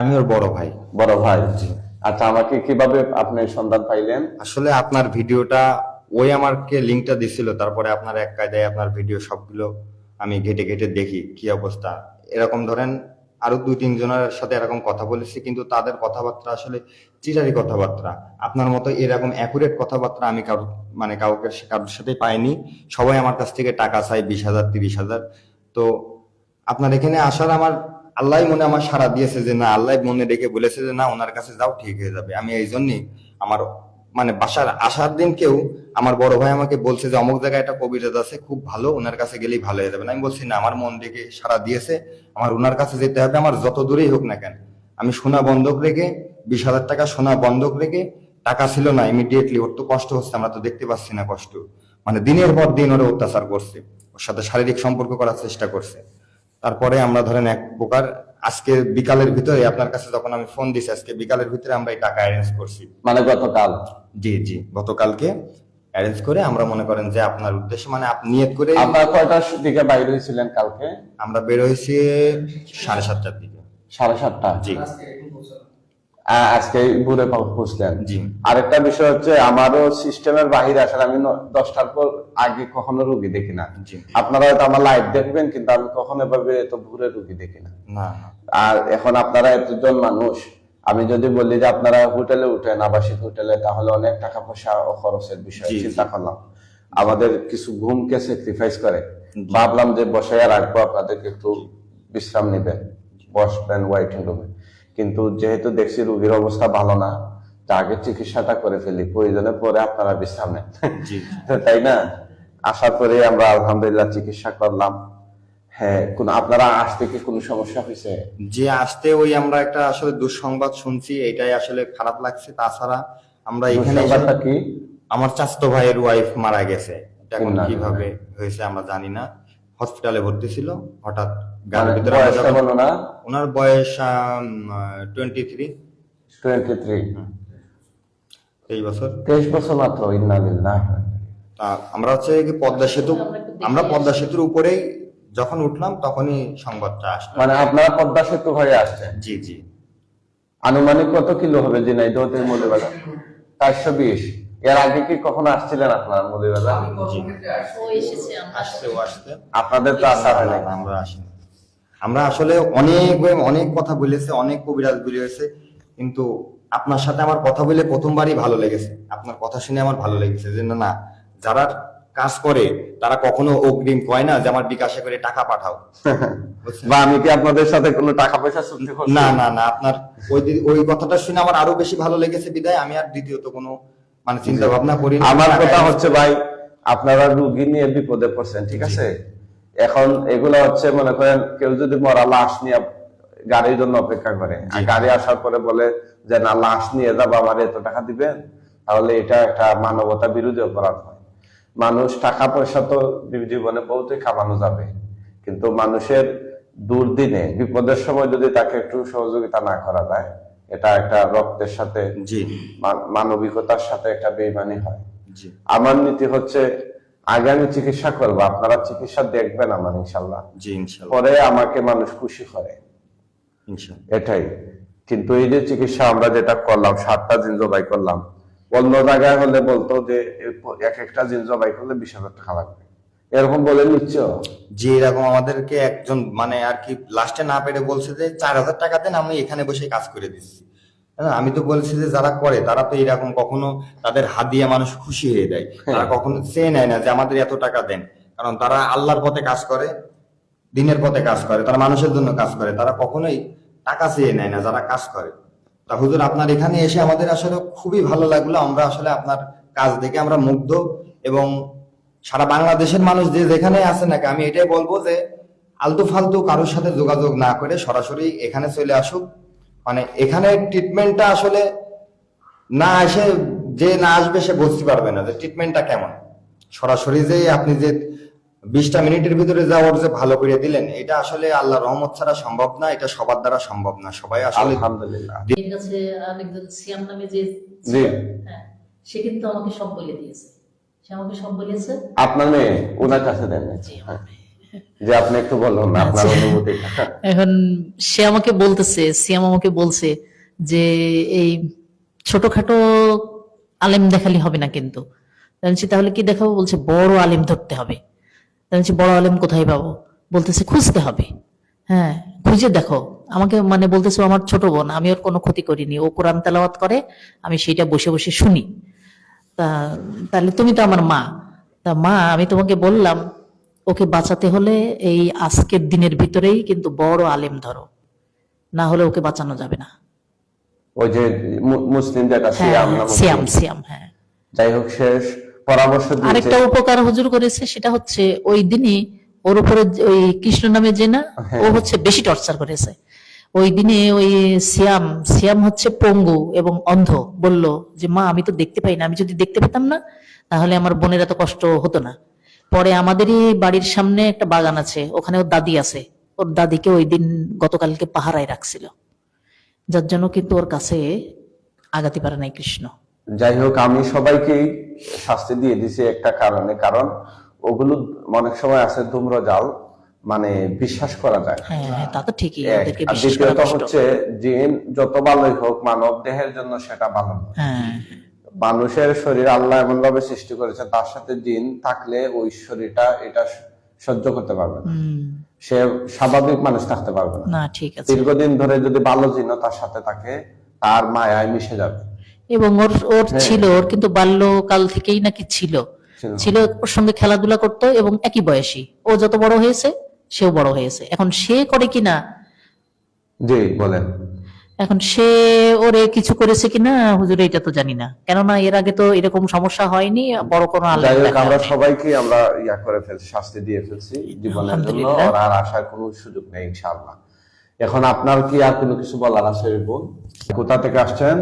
আমি ওর বড় ভাই। বড় ভাই। জি। আচ্ছা, আমাকে কিভাবে আপনি সন্ধান পাইলেন? আসলে আপনার ভিডিওটা ওই আমাকে লিঙ্কটা দিছিল, তারপরে আপনার এক কায়দায় আপনার ভিডিও সবগুলো আমি ঘেটে ঘেটে দেখি কি অবস্থা। এরকম ধরেন আরো দুই তিন জনের সাথে এরকম কথা বলেছি, কিন্তু তাদের কথাবার্তা আসলে চিরারি কথাবার্তা। আপনার মতো এরকম অ্যাকুরেট কথাবার্তা আমি কারোর সাথে পাইনি। সবাই আমার কাছ থেকে টাকা চাই 20,000 30,000। তো আপনার এখানে আসার আমার আল্লাহ মনে আমার সাড়া দিয়েছে যে না, আল্লাহ মনে রেখে বলেছে যে না, ওনার কাছে যাও, ঠিক হয়ে যাবে। আমি এই জন্যই আমার বাসার আসার দিন কেউ আমার বড় ভাই আমাকে বলছে যে অমুক জায়গায় একটা কবিরাজ আছে খুব ভালো, ওনার কাছে গেলেই ভালো হয়ে যাবে। আমি বলছি না, আমার মন রেখে সাড়া দিয়েছে, আমার ওনার কাছে যেতে হবে, আমার যত দূরেই হোক না কেন। আমি সোনা বন্ধক রেখে 20,000 টাকা সোনা বন্ধক রেখে, টাকা ছিল না ইমিডিয়েটলি, ওর তো কষ্ট হচ্ছে, আমরা তো দেখতে পাচ্ছি না কষ্ট। দিনের পর দিন ওরা অত্যাচার করছে, ওর সাথে শারীরিক সম্পর্ক করার চেষ্টা করছে। তারপরে আমরা ধরেন এক প্রকার আজকে বিকালের ভিতরে আপনার কাছে যখন আমি ফোন দিছি, আজকে বিকালের ভিতরে আমরা এই টাকা অ্যারেঞ্জ করছি। গতকাল? জি জি, গতকালকে অ্যারেঞ্জ করে আমরা মনে করেন যে আপনার উদ্দেশ্যে আপনি নিয়ত করে। আপনার কয়টার দিকে বাইরে হয়েছিলেন কালকে? আমরা বের হয়েছি 7:30টার দিকে। 7:30? জি আজকে ভোরে পৌঁছলেন? জি। আরেকটা বিষয় হচ্ছে, আমারও সিস্টেমের বাহিরে আসলে আমি 10টার পর আগে কখনো রুগী দেখি না। জি। আপনারা হয়তো আমার লাইভ দেখবেন, কিন্তু আমি কখনো এভাবে এত ভোরে রুগী দেখি না। না। আর এখন আপনারা এতজন মানুষ, আমি যদি বলি যে আপনারা হোটেলে উঠেন, আবাসিক হোটেলে, তাহলে অনেক টাকা পয়সা ও খরচের বিষয় চিন্তা করলাম। আমাদের কিছু ঘুমকে স্যাক্রিফাইস করে ভাবলাম যে বসাইয়া রাখবো, আপনাদেরকে একটু বিশ্রাম নেবেন, বসবেন ওয়াইটিং রুমে। কিন্তু যেহেতু দেখছি রোগীর অবস্থা ভালো না, আগে চিকিৎসাটা করে ফেলি, প্রয়োজনে পরে আপনারা বিশ্রাম নেন। তাই না? আসার পরে আমরা আলহামদুলিল্লাহ চিকিৎসা করলাম। হ্যাঁ, আপনারা আসতে কি কোনো সমস্যা হয়েছে? যে আসতে আমরা একটা আসলে দুঃসংবাদ শুনছি, এটাই আসলে খারাপ লাগছে। তাছাড়া আমরা এখানে কি, আমার চাচাতো ভাইয়ের ওয়াইফ মারা গেছে। এখন কিভাবে হয়েছে আমরা জানি না। হসপিটালে ভর্তি ছিল, হঠাৎ গাড়ির ভিতরে। ওনার বয়স 23। 23 বছর। 23 বছর মাত্র? ইন্নালিল্লাহ। আমরা হচ্ছে কি পদ্মা সেতুর উপরেই যখন উঠলাম তখনই সংবাদটা আসলো। আপনারা পদ্মা সেতু হয়ে আসছেন? জি জি। আনুমানিক কত কিলো হবে ঝিনাইদহ থেকে মৌলভীবাজার? 420। এর আগে কি কখনো আসছিলেন আপনারা মৌলভীবাজার? আপনাদের তো আসা হয় না। আমরা আসিনি। আমরা আসলে অনেক কথা বলেছে, অনেক কবিরাজ বলেছে, কিন্তু আপনার সাথে আমার কথা বলে প্রথমবারই ভালো লেগেছে। আপনার কথা শুনে আমার ভালো লেগেছে যে না, যারা কাজ করে তারা কখনো অগ্রিম কয় না যে আমার বিকাশে করে টাকা পাঠাও। বা আমি কি আপনাদের সাথে কোনো টাকা পয়সা চুক্তি করছি? না না না, আপনার ওই কথাটা শুনে আমার আরো বেশি ভালো লেগেছে বিদায় আমি আর দ্বিতীয়ত কোনো চিন্তা ভাবনা করি না। আমার কথা হচ্ছে ভাই, আপনারা রুগী নিয়ে বিপদে পড়ছেন, ঠিক আছে? এখন এগুলা হচ্ছে, মনে করেন কেউ যদি মরা লাশ নিয়ে গাড়ির জন্য অপেক্ষা করে, গাড়ি আসার পরে বলে যে না, লাশ নিয়ে যাবো, আমার এত টাকা দিবেন, তাহলে এটা একটা মানবতা বিরোধী অপরাধ হয়। মানুষ টাকা পয়সা তো জীবনে বহুতই কামানো যাবে, কিন্তু মানুষের দুর্দিনে বিপদের সময় যদি তাকে একটু সহযোগিতা না করা যায়, এটা একটা রক্তের সাথে, মানবিকতার সাথে একটা বেইমানি হয়। আমার নীতি হচ্ছে, আগে আমি চিকিৎসা করবো, আপনারা চিকিৎসা দেখবেন আমার, ইনশাল্লাহ। পরে আমাকে মানুষ খুশি করে, এটাই। কিন্তু এই যে চিকিৎসা আমরা যেটা করলাম, 7টা জিন জবাই করলাম, অন্য জায়গায় হলে বলতো যে এক একটা জিন জবাই করলে 20,000 টাকা লাগবে, এরকম বলে নিচ্ছ? যে এরকম আমাদেরকে একজন আর কি লাস্টে না পেরে বলছে যে 4,000 টাকা দেন, আমি এখানে বসে কাজ করে দিচ্ছি। আমি তো বলছি যে যারা করে তারা তো এরকম কখনো তাদের হাত দিয়ে মানুষ খুশি হয়ে দেয়, তারা কখনো চেয়ে নেয় না যে আমাদের এত টাকা দেন। কারণ তারা আল্লাহর পথে কাজ করে, দিনের পথে কাজ করে, তারা মানুষের জন্য কাজ করে, তারা কখনোই টাকা চেয়ে নেয় না যারা কাজ করে। তা হুজুর, আপনার এখানে এসে আমাদের আসলে খুবই ভালো লাগলো। আমরা আসলে আপনার কাজ দেখে আমরা মুগ্ধ, এবং সারা বাংলাদেশের মানুষ যে যেখানে আছে নাকি, আমি এটাই বলবো যে আলতু ফালতু কারোর সাথে যোগাযোগ না করে সরাসরি এখানে চলে আসুক। এখানে ট্রিটমেন্টটা আসলে না এসে, যে না আসবে সে বুঝতে পারবে না যে ট্রিটমেন্টটা কেমন। সরাসরি যে আপনি যে 20টা মিনিটের ভিতরে যা ওর যে ভালো করে দিলেন, এটা আসলে আল্লাহর রহমত ছাড়া সম্ভব না, এটা সবার দ্বারা সম্ভব না। সবাই আসলে আলহামদুলিল্লাহ। এর কাছে আরেকজন সিয়াম নামে যে, হ্যাঁ, সে কিন্তু আমাকে সব বলে দিয়েছে। সে আমাকে সব বলেছে। আপনার মেয়ে ওনার কাছে দেন? যে আপনি একটু বলুন না আপনার আচ্ছা। অনুভূতিটা। এখন সে আমাকে বলতেছে, সিয়াম আমাকে বলছে যে এই ছোটখাটো আলেম দেখালে হবে না কিন্তু। আমি বলছি, তাহলে কি দেখাবো? বলছে বড় আলেম ধরতে হবে। আমি বলছি বড় আলেম কোথায় পাবো? বলতেছে খুঁজতে হবে। হ্যাঁ, খুঁজে দেখো। আমাকে মানে বলতেছে ও আমার ছোট বোন, আমি ওর কোনো ক্ষতি করিনি, ও কোরআন তেলাওয়াত করে, আমি সেটা বসে বসে শুনি। তা তাহলে তুমি তো আমার মা, তা মা আমি তোমাকে বললাম ওকে বাঁচাতে হলে এই আজকের দিনের ভিতরেই কিন্তু বড় আলেম ধরো, না হলে ওকে বাঁচানো যাবে না। ওই যে মুসলিম যেটা হ্যাঁ সিয়াম না হ্যাঁ, মুসলিম। সিয়াম সিয়াম, হ্যাঁ। যাই হোক, শেষ পরামর্শ দিয়েছে। আরেকটা উপকার হুজুর করেছে, সেটা হচ্ছে ওই দিনই ওর উপরে ওই কৃষ্ণ নামে যে না, ও হচ্ছে বেশি টর্চার করেছে। ওই দিনে ওই সিয়াম সিয়াম হচ্ছে পঙ্গু এবং অন্ধ, বলল যে মা আমি তো দেখতে পাই না, আমি যদি দেখতে পেতাম না তাহলে আমার বোনের এত কষ্ট হতো না। পরে আমাদেরই বাড়ির সামনে একটা বাগান আছে, ওখানে ওর দাদি আছে, ওর দাদিকে ওই দিন গতকালকে পাহারায় রাখছিল, যার জন্য কিন্তু ওর কাছে আগাতে পারে নাই কৃষ্ণ। যাই হোক, আমি সবাইকেই শাস্তি দিয়ে দিছি একটা কারণে, কারণ ওগুলো অনেক সময় আছে ধূম্রজাল, মানে বিশ্বাস করা যায়। হ্যাঁ হ্যাঁ, তা তো ঠিকই, এক, ওদেরকে আর বিশ্বাস করা দ্বিতীয়ত কষ্ট। হচ্ছে জিন যত ভালোই হোক মানব দেহের জন্য সেটা ভালো নয়। হ্যাঁ মানুষের শরীর আল্লাহ এমন ভাবে সৃষ্টি করেছে, তার সাথে জিন থাকলে ওই শরীরটা এটা সহ্য করতে পারবে না, সে স্বাভাবিক মানুষ থাকতে পারবে না। না, ঠিক আছে। দীর্ঘদিন ধরে যদি ভালো জিনও তার সাথে থাকে, তার মায়ায় মিশে যাবে। এবং ওর ওর ছিল, ওর কিন্তু বাল্যকাল থেকেই নাকি ছিল ছিল ওর সঙ্গে খেলাধুলা করতো এবং একই বয়সী। ও যত বড় হয়েছে সেও বড় হয়েছে, এখন সে করে কিনা, জি বলেন। এখন সে ওরে কিছু করেছে কিনা হুজুর এটা তো জানি না, কেননা এর আগে তো এরকম সমস্যা হয়নি, বড় কোনো যাই আল্লাহ হোক, আমরা সবাইকে আমরা ইয়া করে ফেলছি, শাস্তি দিয়ে ফেলছি জীবনের জন্য। আলহামদুলিল্লাহ। ওর আর আসার কোনো সুযোগ নেই ইনশাআল্লাহ। এখন আপনার কি আর কোনো কিছু বলার আছে বোন? কোথা থেকে আসছেন?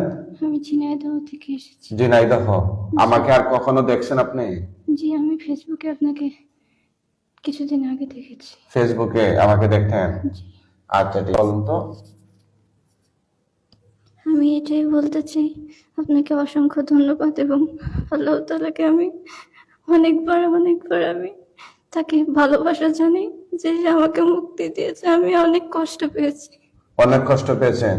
আমি ঝিনাইদহ থেকে এসেছি। ঝিনাইদহ। আমাকে আর কখনো দেখছেন আপনি? জি, আমি ফেসবুকে আপনাকে কিছুদিন আগে দেখেছি। ফেসবুকে আমাকে দেখতেন? জি। আচ্ছা ঠিক, বলুন তো। আমি এটাই বলতে চাই, আপনাকে অসংখ্য ধন্যবাদ, এবং আল্লাহ তাআলাকে আমি অনেকবার আমি তাকে ভালোবাসা জানাই যে সে আমাকে মুক্তি দিয়েছে। আমি অনেক কষ্ট পেয়েছি। অনেক কষ্ট পেয়েছেন,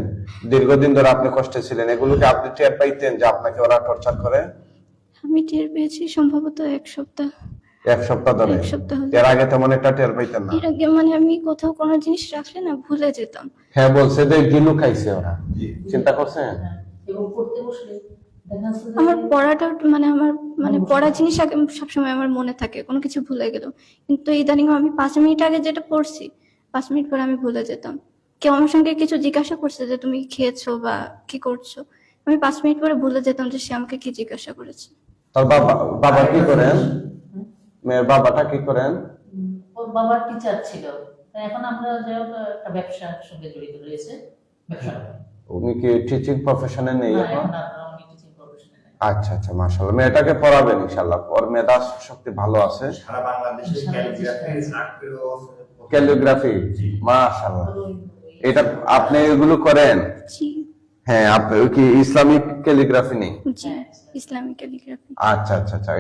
দীর্ঘদিন ধরে আপনি কষ্টে ছিলেন, এগুলোকে আপনি টের পাইতেন যে আপনাকে ওরা টর্চার করে? আমি টের পেয়েছি সম্ভবত এক সপ্তাহ। এক সপ্তাহ ধরে? এক সপ্তাহ ধরে। এর আগে তেমন একটা টের পাইতেন না? এর আগে মানে আমি কোথাও কোনো জিনিস রাখলে না ভুলে যেতাম। হ্যাঁ, বলছে যে গিলু খাইছে ওরা, চিন্তা করছেন? এবং পড়তে বসলে দেখা যাচ্ছে যে আমার পড়াটা আমার পড়া জিনিস আগে সবসময় আমার মনে থাকে, কোনো কিছু ভুলে গেল। কিন্তু ইদানিং আমি 5 মিনিট আগে যেটা পড়ছি 5 মিনিট পরে আমি ভুলে যেতাম। কেউ আমার সঙ্গে কিছু জিজ্ঞাসা করছে যে তুমি খেয়েছো বা কি করছো, আমি 5 মিনিট পরে ভুলে যেতাম যে সে আমাকে কি জিজ্ঞাসা করেছে। তোর বাবা কি করেন? মেয়ের বাবাটা কি করেন? ওর বাবার টিচার ছিল, তাই এখন আমরা যাই হোক একটা ব্যবসার সঙ্গে জড়িত রয়েছে, ব্যবসা করে। উনি কি টিচিং প্রফেশনে নেই না, এখন? এখন আর উনি টিচিং প্রফেশনে নেই। আচ্ছা আচ্ছা, মাশাআল্লাহ। মেয়েটাকে পড়াবেন ইনশাআল্লাহ, ওর মেধা শক্তি ভালো আছে। সারা বাংলাদেশে ক্যালিগ্রাফি, মাশাআল্লাহ। এটা আপনি এগুলো করেন? জি হ্যাঁ, আপনি কি ইসলামিক ক্যালিগ্রাফি নেই? জি, ইসলামিক ক্যালিগ্রাফি। আচ্ছা আচ্ছা আচ্ছা,